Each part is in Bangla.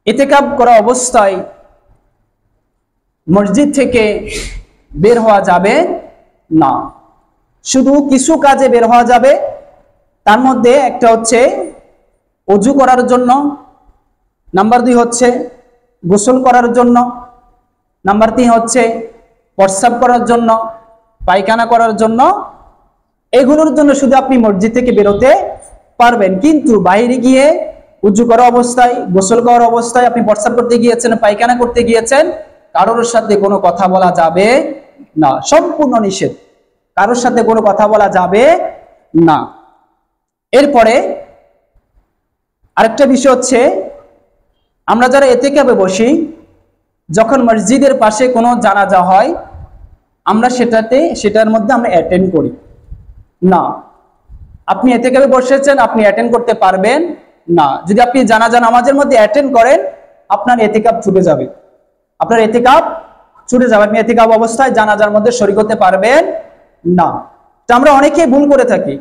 ইতিকাফ করা অবস্থায় মসজিদ থেকে বের হওয়া যাবে না। শুধু কিছু কাজে বের হওয়া যাবে। তার মধ্যে একটা হচ্ছে ওযু করার জন্য, নাম্বার 2 হচ্ছে গোসল করার জন্য, নাম্বার 3 হচ্ছে প্রস্রাব করার জন্য, পায়খানা করার জন্য। এগুলোর জন্য শুধু আপনি মসজিদ থেকে বেরোতে পারবেন। কিন্তু বাইরে গিয়ে ওযু করা অবস্থায়, গোসল করার অবস্থায়, আপনি প্রস্রাব করতে গিয়েছেন, পায়খানা করতে গিয়েছেন, কারোর সাথে কোনো কথা বলা যাবে না। সম্পূর্ণ নিষেধ, কারোর সাথে কোনো কথা বলা যাবে না। এরপরে আরেকটা বিষয় হচ্ছে, আমরা যারা ইতিকাফে বসি, যখন মসজিদের পাশে কোনো জানাজা হয়, আমরা সেটার মধ্যে আমরা অ্যাটেন্ড করি না। আপনি ইতিকাফে বসেছেন, আপনি অ্যাটেন্ড করতে পারবেন না। যদি আপনি জানাজা নামাজের মধ্যে অ্যাটেন্ড করেন, আপনার ইতিকাফ ছুটে যাবে, আপনার ইতিকাফ ছুটে যাবে। আপনি ইতিকাফ অবস্থায় জানাজার মধ্যে শরীক হতে পারবেন না। তো আমরা অনেকেই ভুল করে থাকি।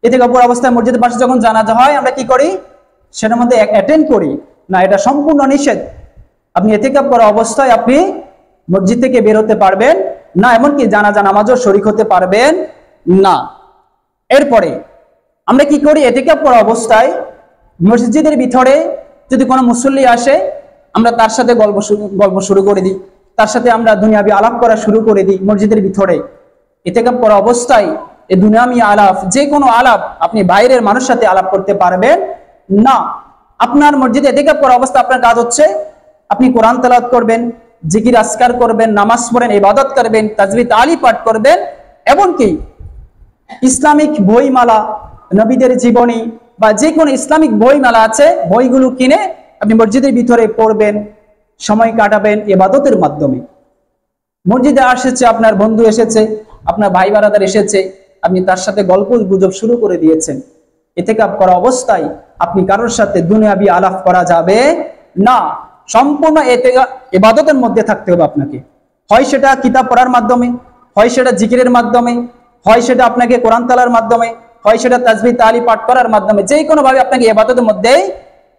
ইতিকাফ অবস্থায় মসজিদের পাশে যখন জানাজা হয়, আমরা কি করি? সেটার মধ্যে অ্যাটেন্ড করি না। এটা সম্পূর্ণ নিষেধ। আপনি ইতিকাফ করা অবস্থায় আপনি মসজিদ থেকে বের হতে পারবেন না, এমনকি জানাজা নামাজও শরীক হতে পারবেন না। এরপরে আমরা কি করি? ইতিকাফ করা অবস্থায় মসজিদের ভিতরে যদি কোনো মুসল্লি আসে, আমরা তার সাথে গল্প শুরু করে দিই, তার সাথে আমরা দুনিয়াবি আলাপ করা শুরু করে দিই মসজিদের ভিতরে। ইতিকাফ করা অবস্থায় এই দুনিয়াবি আলাপ, যে কোনো আলাপ আপনি বাইরের মানুষের সাথে আলাপ করতে পারবেন না। আপনার মসজিদে ইতিকাফ করা অবস্থা আপনার কাজ হচ্ছে আপনি কোরআন তেলাওয়াত করবেন, জিকির আজকার করবেন, নামাজ পড়েন, ইবাদত করবেন, তাজবিদ তালি পাঠ করবেন, এমনকি ইসলামিক বইমালা, নবীদের জীবনী বা যে কোনো ইসলামিক বইমালা আছে, বইগুলো কিনে আপনি মসজিদের ভিতরে পড়বেন, সময় কাটাবেন ইবাদতের মাধ্যমে। মসজিদে এসেছে আপনার বন্ধু, এসেছে আপনার ভাই বারাদার এসেছে, আপনি তার সাথে গল্প গুজব শুরু করে দিয়েছেন। ইতিকাফ করা অবস্থায় আপনি কারোর সাথে দুনিয়াবি আলাপ করা যাবে না। সম্পূর্ণ ইবাদতের মধ্যে থাকতে হবে আপনাকে। হয় সেটা কিতাব পড়ার মাধ্যমে, হয় সেটা জিকিরের মাধ্যমে, হয় সেটা আপনাকে কোরআন তালার মাধ্যমে, হয় সেটা তাজবিদ তালি পাঠ করার মাধ্যমে, যে কোনো ভাবে আপনাকে ইবাদতের মধ্যেই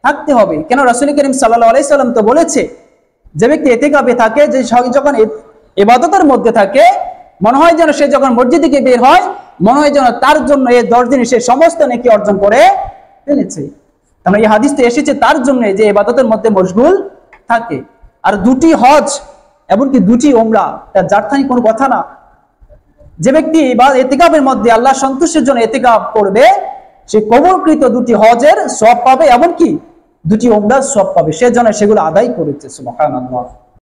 থাকতে হবে। কেন রাসূল করিম সাল্লাল্লাহু আলাইহি সাল্লাম তো বলেছে, যে ব্যক্তি ইতিকাফে থাকে, যে যখন ইবাদতের মধ্যে থাকে, মনে হয় যেন সে যখন মসজিদ থেকে বের হয়, মনে হয় যেন তার জন্য এই 10 দিন সে সমস্ত নেকি অর্জন করে ফেলেছে। আমরা এই হাদিসে এসেছে তার জন্য যে ইবাদতের মধ্যে মশগুল থাকে। আর 2টি হজ, এমনকি 2টি উমরা, তার জারথানি কোনো কথা না। যে ব্যক্তি ইতিকাফের মধ্যে আল্লাহ সন্তুষ্টির জন্য ইতিকাফ করবে, সে কবুলকৃত 2টি হজের সওয়াব পাবে, এমনকি 2টি উমরার সওয়াব পাবে। সেজন্য সেগুলো আদায় করেছে। সুবহানাল্লাহ।